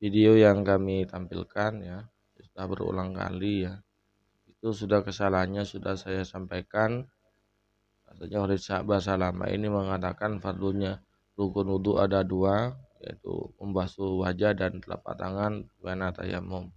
Video yang kami tampilkan ya sudah berulang kali ya, itu sudah kesalahannya sudah saya sampaikan. Katanya oleh bahasa lama ini mengatakan fardunya rukun wudhu ada dua, yaitu membasuh wajah dan telapak tangan wana tayamum.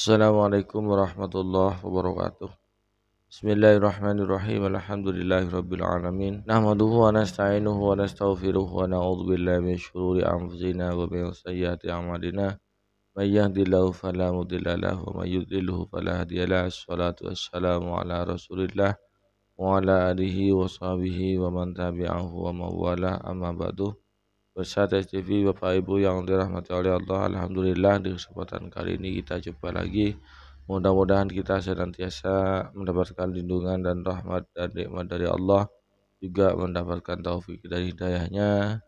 Assalamualaikum warahmatullahi wabarakatuh. Bismillahirrahmanirrahim. Alhamdulillahirabbil alamin. Nahmaduhu wa nasta'inuhu wa nastaghfiruh wa na'udzu billahi min syururi anfusina wa min sayyiati a'malina. May yahdihillahu fala mudilla lahu wa may yudlilhu fala hadiyalah. Wassalatu wassalamu ala Rasulillah wa ala alihi wa sahbihi wa man tabi'ahu wa mawala. Amma ba'du. Pemirsa TV, Bapak Ibu yang dirahmati oleh Allah, alhamdulillah di kesempatan kali ini kita jumpa lagi. Mudah-mudahan kita senantiasa mendapatkan lindungan dan rahmat dan nikmat dari Allah, juga mendapatkan taufik dan hidayahnya.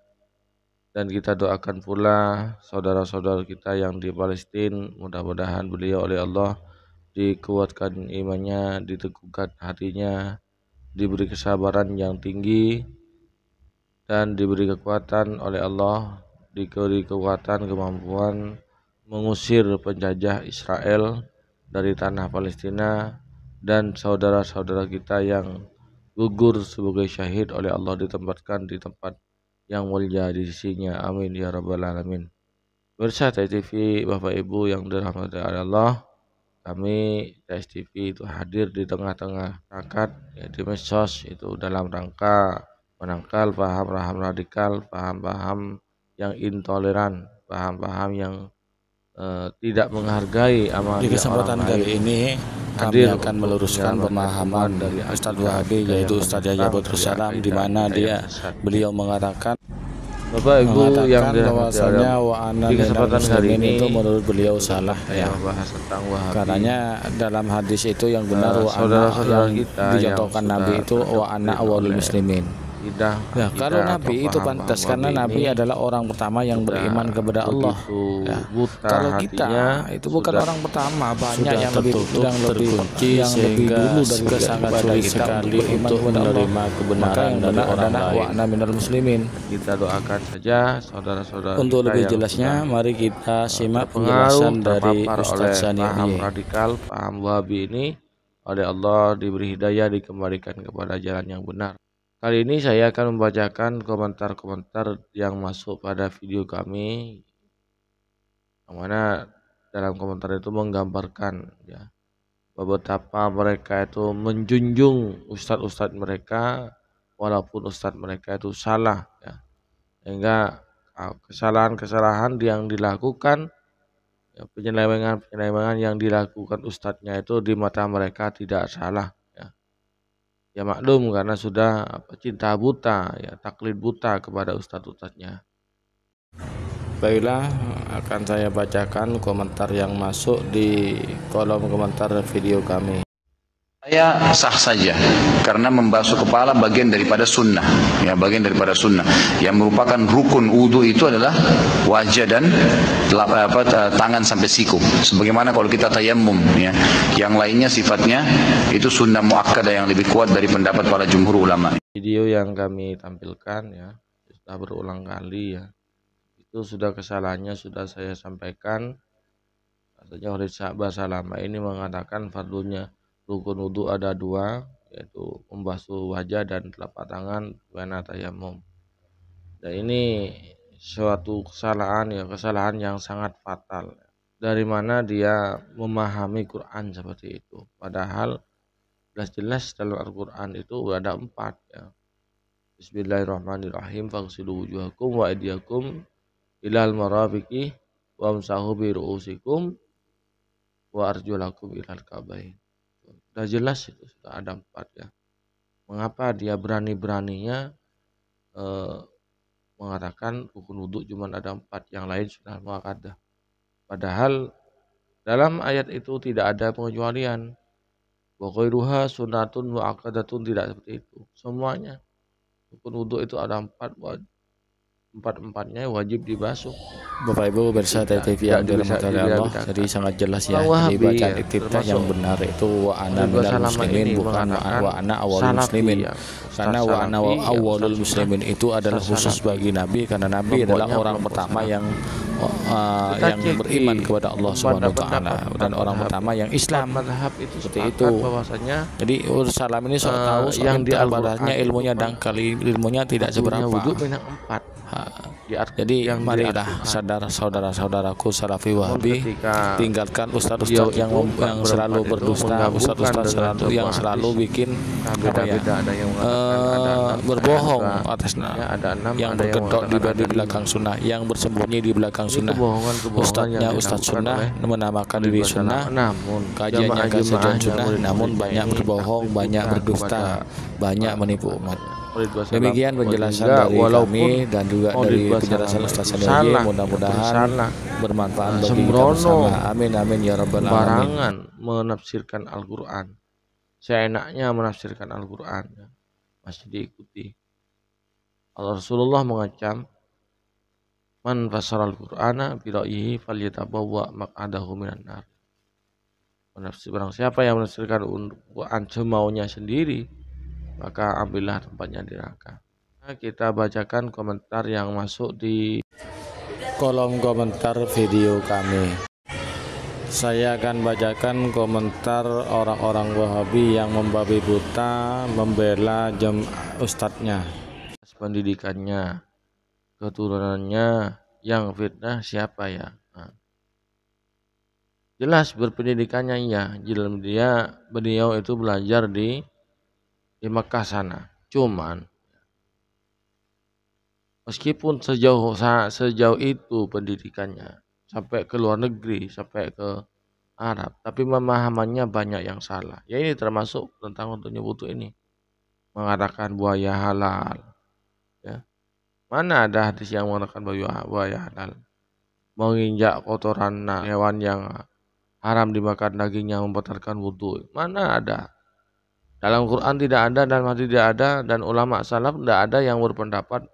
Dan kita doakan pula saudara-saudara kita yang di Palestina, mudah-mudahan beliau oleh Allah dikuatkan imannya, diteguhkan hatinya, diberi kesabaran yang tinggi, dan diberi kekuatan oleh Allah, diberi kekuatan kemampuan mengusir penjajah Israel dari tanah Palestina, dan saudara-saudara kita yang gugur sebagai syahid oleh Allah ditempatkan di tempat yang mulia di sisinya. Amin ya rabbal alamin. Pemirsa TV, Bapak Ibu yang dirahmati oleh Allah, kami TV itu hadir di tengah-tengah masyarakat ya, di medsos itu dalam rangka menangkal paham-paham radikal, paham-paham yang intoleran, paham-paham yang tidak menghargai amal. Di kesempatan kali ini kami akan meluruskan pemahaman dari Ustadz Wahabi, yaitu Ustadz Yahya Badrus Salam, di mana beliau mengatakan yang bahwasanya di kesempatan kali ini itu menurut beliau salah ya. Katanya dalam hadis itu yang benar saudara-saudara yang kita dicontohkan Nabi itu wa ana awwalul muslimin. Ya, kalau Nabi itu pantas karena Nabi adalah orang pertama yang beriman kepada Allah. Ya. Kalau kita itu bukan orang pertama, banyak yang lebih terkunci sehingga sangat sulit sekali untuk menerima kebenaran dari orang lain. Minal muslimin. Kita doakan saja saudara-saudara. Untuk lebih jelasnya, mari kita simak penjelasan dari Ustadz Sani. Paham radikal, paham Wahabi ini oleh Allah diberi hidayah, dikembalikan kepada jalan yang benar. Kali ini saya akan membacakan komentar-komentar yang masuk pada video kami, yang mana dalam komentar itu menggambarkan ya betapa mereka itu menjunjung ustadz-ustadz mereka walaupun ustadz mereka itu salah ya, sehingga kesalahan-kesalahan yang dilakukan ya, penyelewengan yang dilakukan ustadznya itu di mata mereka tidak salah. Ya maklum karena sudah cinta buta ya, taklid buta kepada ustadz-ustadznya. Baiklah, akan saya bacakan komentar yang masuk di kolom komentar video kami. Saya sah saja karena membasuh kepala bagian daripada sunnah, ya, bagian daripada sunnah yang merupakan rukun wudu itu adalah wajah dan tangan sampai siku. Sebagaimana kalau kita tayammum, ya, yang lainnya sifatnya itu sunnah muakkadah yang lebih kuat dari pendapat para jumhur ulama. Video yang kami tampilkan ya sudah berulang kali ya, itu sudah kesalahannya sudah saya sampaikan. Katanya oleh bahasa lama ini mengatakan fardunya rukun wudhu ada dua, yaitu membasuh wajah dan telapak tangan wana tayamum. Dan ini suatu kesalahan ya, kesalahan yang sangat fatal. Dari mana dia memahami Quran seperti itu? Padahal jelas-jelas dalam Al-Quran itu ada 4 ya. Bismillahirrahmanirrahim. Faghsilu wujuhakum wa aydiyakum ilal marafiqi wamsahu bi ru'usikum wa arjulakum ilal ka'bain. Sudah jelas itu, sudah ada 4 ya. Mengapa dia berani-beraninya mengatakan rukun wudhu cuma ada 4, yang lain sunnah muakkadah. Padahal dalam ayat itu tidak ada pengecualian. Wa ghairuha sunnatun muakkadatun, tidak seperti itu. Semuanya rukun wudhu itu ada 4, empat-empatnya wajib dibasuh. Bapak Ibu bersama TV yang dirahmati oleh Allah, jadi sangat jelas ya. Jadi bacaan iftitah yang benar itu wa ana minal muslimin, bukan wa ana awalul muslimin. Karena wa ana awalul muslimin itu adalah khusus bagi Nabi, karena Nabi adalah orang pertama yang beriman kepada Allah Subhanahu wa taala, dan orang pertama yang Islam. Seperti itu. Jadi salam ini soal tahu yang di Al-Qur'annya ilmunya dangkal, ilmunya tidak seberapa. Jadi marilah saudara-saudaraku Salafi Wahabi, tinggalkan ustadz-ustadz yang selalu berdusta, ustadz-ustadz yang selalu bikin berbohong atas yang berkedok di belakang sunnah, yang bersembunyi di belakang sunnah. Ustadznya ustadz sunnah, menamakan diri sunnah, kajiannya kajian sunnah, namun banyak berbohong, banyak berdusta, banyak menipu umat. Demikian penjelasan dari kami dan juga dari penjelasan Ustaz Sanyogi, mudah-mudahan bermanfaat bagi kita bersama. Amin amin ya rabbal alamin. Barangan menafsirkan Al-Qur'an, seenaknya menafsirkan Al-Qur'an, masih diikuti. Rasulullah mengacam, man fasara Al-Qur'ana bi ra'yihi falyatabawwa maq'adahu minan nar. Barang siapa yang menafsirkan Al-Qur'an semaunya sendiri, maka ambillah tempatnya di neraka. Nah, kita bacakan komentar yang masuk di kolom komentar video kami. Saya akan bacakan komentar orang-orang Wahabi yang membabi buta membela ustadznya. Pendidikannya, keturunannya yang fitnah siapa ya? Nah, jelas berpendidikannya ya. Beliau itu belajar di Mekah sana. Cuman meskipun sejauh itu pendidikannya, sampai ke luar negeri, sampai ke Arab, tapi pemahamannya banyak yang salah. Ya ini termasuk tentang untuk nyebut ini, mengatakan buaya halal. Ya. Mana ada hadis yang mengatakan buaya halal? Menginjak kotoran hewan yang haram dimakan dagingnya membatalkan wudhu. Mana ada? Dalam Quran tidak ada, dan hadis tidak ada, dan ulama salaf tidak ada yang berpendapat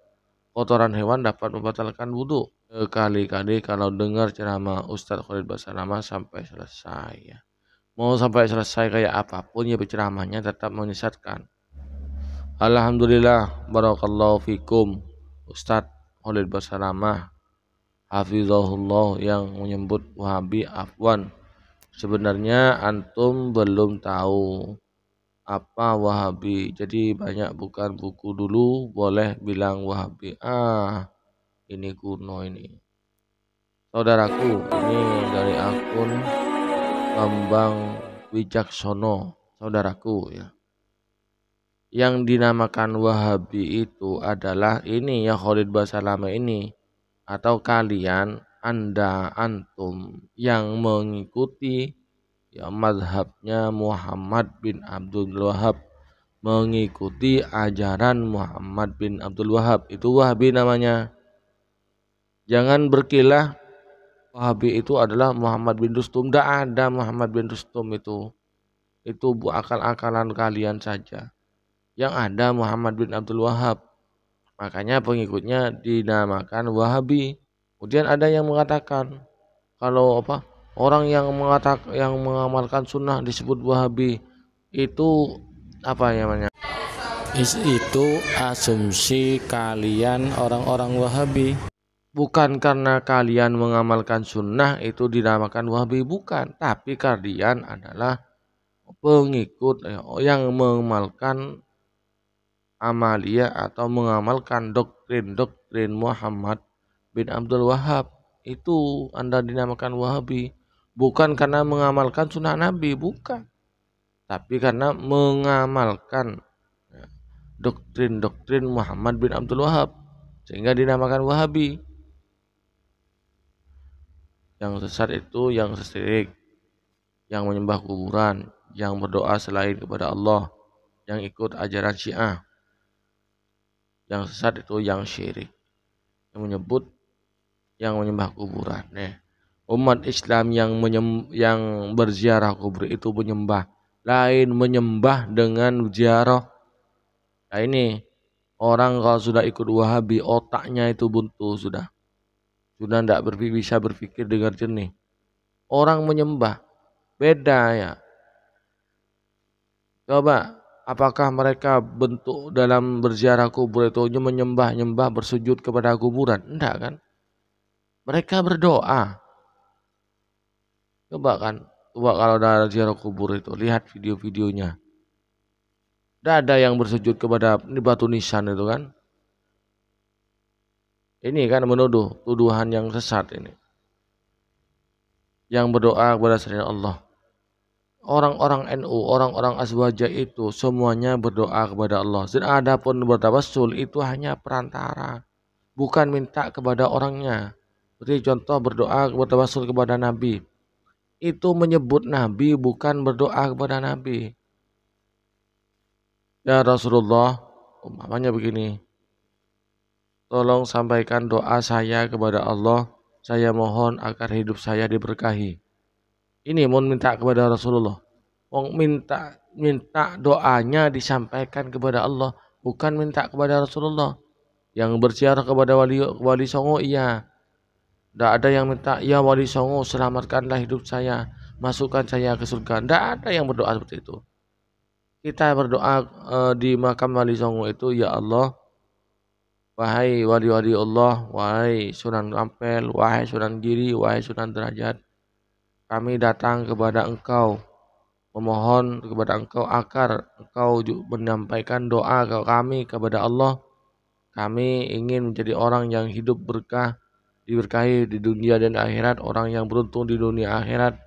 kotoran hewan dapat membatalkan wudhu. Kali-kali kalau dengar ceramah Ustadz Khalid Basalamah sampai selesai ya. Mau sampai selesai kayak apapun ya berceramahnya tetap menyesatkan. Alhamdulillah, barakallahu fikum Ustadz Khalid Basalamah hafizahullah yang menyebut Wahabi. Afwan, sebenarnya antum belum tahu apa Wahabi, jadi banyak bukan buku dulu boleh bilang Wahabi. Ini kuno ini. Saudaraku, ini dari akun Bambang Wijaksono, saudaraku ya. Yang dinamakan Wahabi itu adalah ini ya, Khalid Basalamah ini, atau kalian, antum yang mengikuti ya mazhabnya Muhammad bin Abdul Wahab, mengikuti ajaran Muhammad bin Abdul Wahab, itu Wahabi namanya. Jangan berkilah Wahabi itu adalah Muhammad bin Rustum. Tidak ada Muhammad bin Rustum itu akal-akalan kalian saja. Yang ada Muhammad bin Abdul Wahab, makanya pengikutnya dinamakan Wahabi. Kemudian ada yang mengatakan kalau orang yang mengamalkan sunnah disebut Wahabi, itu apa namanya? Itu asumsi kalian orang-orang Wahabi. Bukan karena kalian mengamalkan sunnah itu dinamakan Wahabi, bukan. Tapi kalian adalah pengikut yang mengamalkan amalia atau mengamalkan doktrin Muhammad bin Abdul Wahab. Itu Anda dinamakan Wahabi, bukan karena mengamalkan sunnah Nabi, bukan, tapi karena mengamalkan doktrin Muhammad bin Abdul Wahab, sehingga dinamakan Wahabi. Yang sesat itu yang syirik, yang menyembah kuburan, yang berdoa selain kepada Allah, yang ikut ajaran Syiah. Yang sesat itu yang syirik. yang menyembah kuburan. Umat Islam yang berziarah kubur itu menyembah dengan ziarah. Nah ini orang kalau sudah ikut Wahabi otaknya itu buntu sudah tidak bisa berpikir dengan jernih. Orang menyembah beda ya. Coba apakah mereka bentuk dalam berziarah kubur itu menyembah bersujud kepada kuburan? Enggak kan? Mereka berdoa. Coba kalau ada ziarah kubur itu lihat video-videonya. Tidak ada yang bersujud kepada batu nisan itu kan. Ini kan menuduh tuduhan yang sesat ini. Yang berdoa kepada selain Allah. Orang-orang NU, orang-orang Azwajah itu semuanya berdoa kepada Allah. Dan adapun bertawassul itu hanya perantara, bukan minta kepada orangnya. Seperti contoh berdoa bertawassul kepada Nabi. Itu menyebut Nabi bukan berdoa kepada Nabi. Ya Rasulullah, umpamanya begini. Tolong sampaikan doa saya kepada Allah. Saya mohon agar hidup saya diberkahi. Ini mau minta kepada Rasulullah. Minta doanya disampaikan kepada Allah, bukan minta kepada Rasulullah. Yang berziarah kepada wali songo iya. Tidak ada yang minta, ya wali songo selamatkanlah hidup saya, masukkan saya ke surga. Tidak ada yang berdoa seperti itu. Kita berdoa di makam wali songo itu, ya Allah, wahai wali-wali Allah, wahai Sunan Ampel, wahai Sunan Giri, wahai Sunan Derajat, kami datang kepada Engkau, memohon kepada Engkau agar Engkau menyampaikan doa kami kepada Allah. Kami ingin menjadi orang yang hidup berkah, diberkahi di dunia dan akhirat, orang yang beruntung di dunia akhirat,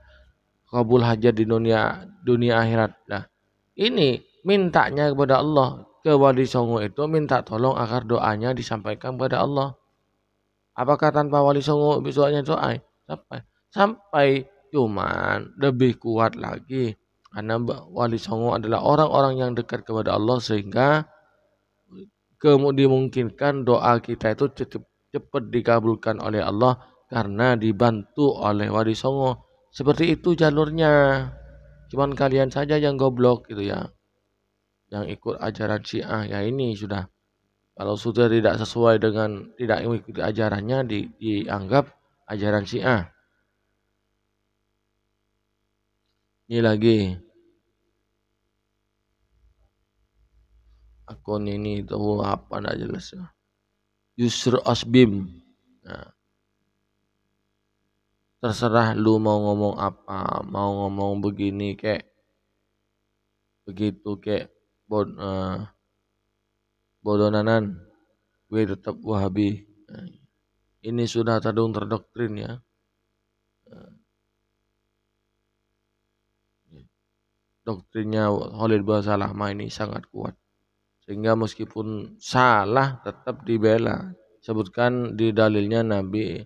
kabul hajat di dunia akhirat. Nah, ini mintanya kepada Allah. Ke wali songo itu minta tolong agar doanya disampaikan kepada Allah. Apakah tanpa wali songo besoknya doa? Sampai cuman lebih kuat lagi karena wali songo adalah orang-orang yang dekat kepada Allah sehingga dimungkinkan doa kita itu cepat dikabulkan oleh Allah karena dibantu oleh wali songo. Seperti itu jalurnya. Cuman kalian saja yang goblok gitu ya, yang ikut ajaran Syiah. Ya ini sudah, kalau sudah tidak sesuai dengan tidak mengikuti ajarannya dianggap ajaran Syiah. Ini lagi akun ini tahu apa enggak jelas ya. Yusr Asbim. Nah, terserah lu mau ngomong apa, mau ngomong begini kayak begitu kayak bodonanan, gue tetap Wahabi. Nah, ini sudah terdoktrin ya. Doktrinnya Khalid Basalamah ini sangat kuat. Sehingga meskipun salah tetap dibela. Sebutkan di dalilnya Nabi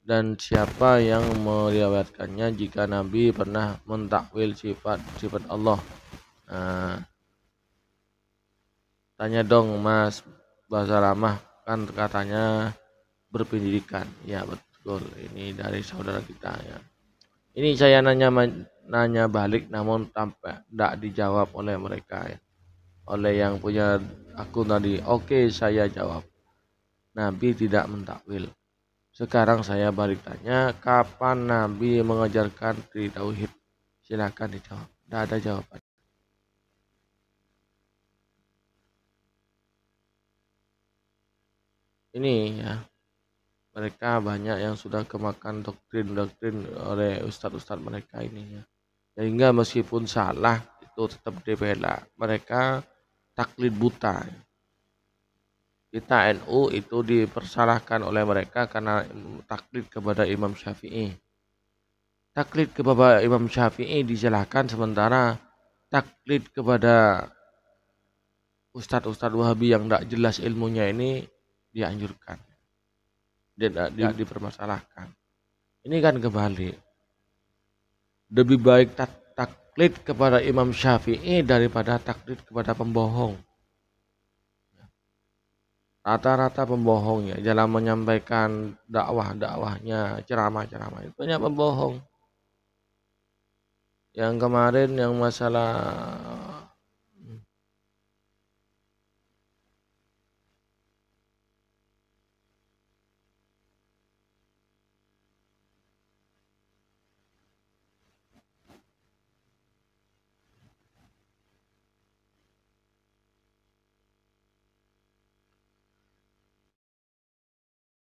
dan siapa yang meriwayatkannya jika Nabi pernah mentakwil sifat Allah. Nah, tanya dong Mas Basalamah, kan katanya berpendidikan. Ya betul, ini dari saudara kita ya. Ini saya nanya balik namun tampak tidak dijawab oleh mereka ya. Oleh yang punya akun tadi. Oke, saya jawab. Nabi tidak mentakwil. Sekarang saya balik tanya, kapan Nabi mengajarkan tauhid? Silakan dijawab. Tidak ada jawaban. Ini ya, mereka banyak yang sudah kemakan doktrin oleh ustadz-ustadz mereka ini ya. Sehingga meskipun salah itu tetap dibela. Mereka taklid buta. Kita NU itu dipersalahkan oleh mereka karena taklid kepada Imam Syafi'i. Taklid kepada Imam Syafi'i dijelaskan, sementara taklid kepada ustadz-ustadz Wahabi yang tidak jelas ilmunya ini dianjurkan. Dipermasalahkan. Ini kan kebalik. Lebih baik taklid kepada Imam Syafi'i daripada taklid kepada pembohong. rata-rata pembohong ya dalam menyampaikan dakwahnya, ceramah-ceramah itu banyak pembohong. Yang kemarin yang masalah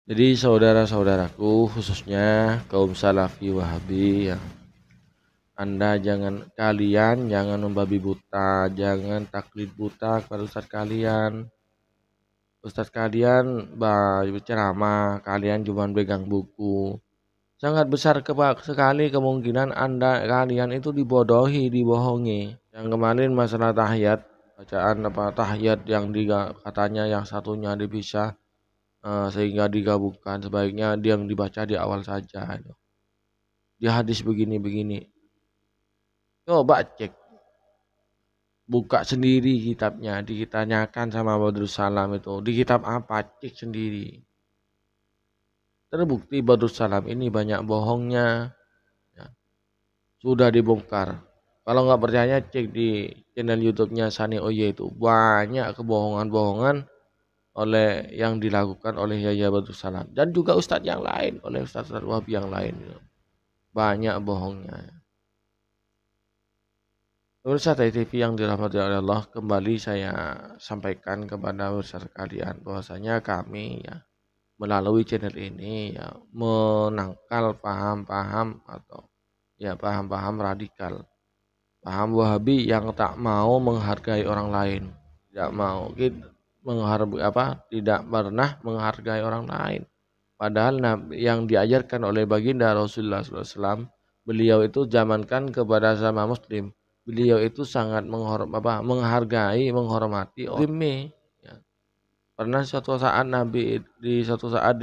jadi saudara-saudaraku khususnya kaum salafi wahabi ya, kalian jangan membabi buta, jangan taklid buta kepada ustaz kalian. Ustaz kalian berceramah, kalian cuma pegang buku. Sangat besar sekali kemungkinan kalian itu dibodohi, dibohongi. Yang kemarin masalah tahiyat, bacaan tahiyat yang katanya yang satunya dipisah sehingga digabungkan, sebaiknya dia yang dibaca di awal saja. Di hadis begini-begini. Coba cek, buka sendiri kitabnya, ditanyakan sama Badrus Salam itu, di kitab apa, cek sendiri. Terbukti Badrus Salam ini banyak bohongnya, ya. Sudah dibongkar. Kalau nggak percaya cek di channel YouTube-nya Sani Oye, itu banyak kebohongan-bohongan yang dilakukan oleh Yahya Badrus Salam dan juga ustadz yang lain, oleh ustadz Wahabi yang lain, banyak bohongnya. Pemirsa TV yang dirahmati oleh Allah, kembali saya sampaikan kepada pemirsa sekalian bahwasanya kami ya melalui channel ini ya menangkal paham-paham atau ya paham-paham radikal, paham Wahabi yang tak mau menghargai orang lain, tidak mau tidak pernah menghargai orang lain. Padahal yang diajarkan oleh baginda Rasulullah SAW, beliau itu zamankan kepada sama muslim, beliau itu sangat menghargai, menghormati orang. Ya. Pernah suatu saat di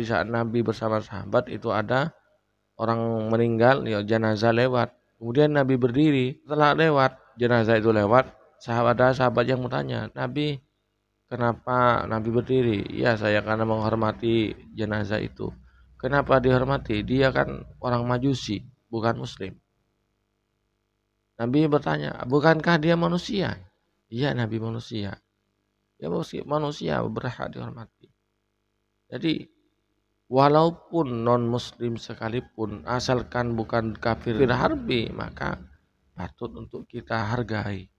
saat Nabi bersama sahabat itu ada orang meninggal, ya jenazah lewat. Kemudian Nabi berdiri, setelah lewat jenazah itu lewat, sahabat yang bertanya, Nabi, kenapa Nabi berdiri? Ya, saya karena menghormati jenazah itu. Kenapa dihormati? Dia kan orang Majusi, bukan Muslim. Nabi bertanya, bukankah dia manusia? Iya, Nabi manusia. Ya, manusia berhak dihormati. Jadi, walaupun non-Muslim sekalipun, asalkan bukan kafir harbi, maka patut untuk kita hargai,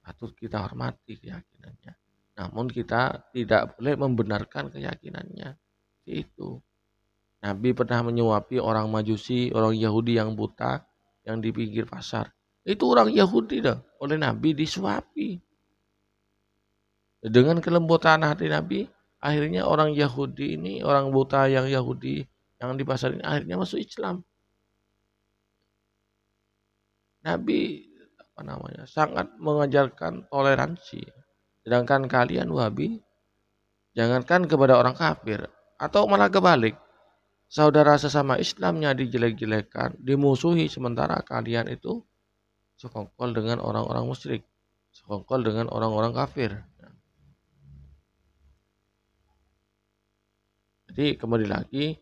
patut kita hormati keyakinannya. Namun kita tidak boleh membenarkan keyakinannya. Itu. Nabi pernah menyuapi orang Majusi, orang Yahudi yang buta, yang di pinggir pasar. Itu orang Yahudi dah, oleh Nabi disuapi. Dengan kelembutan hati Nabi, akhirnya orang Yahudi ini, orang buta yang Yahudi yang di pasar ini akhirnya masuk Islam. Nabi sangat mengajarkan toleransi. Sedangkan kalian Wahabi, jangankan kepada orang kafir, atau malah kebalik, saudara sesama Islamnya dijelek-jelekan, dimusuhi, sementara kalian itu sekongkol dengan orang-orang musyrik, sekongkol dengan orang-orang kafir. Jadi kembali lagi,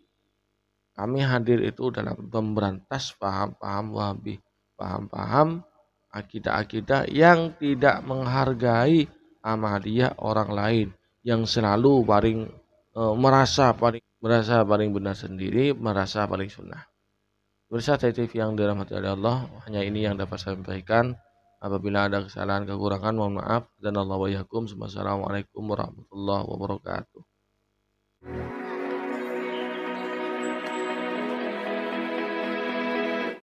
kami hadir itu dalam memberantas paham-paham Wahabi, paham-paham akidah-akidah yang tidak menghargai Ahmadiyah orang lain, yang selalu merasa paling benar sendiri, merasa paling sunnah. Pemirsa TV yang dirahmati oleh Allah, hanya ini yang dapat saya sampaikan. Apabila ada kesalahan kekurangan, mohon maaf. Dan Allah wa yakum. Wassalamualaikum warahmatullahi wabarakatuh.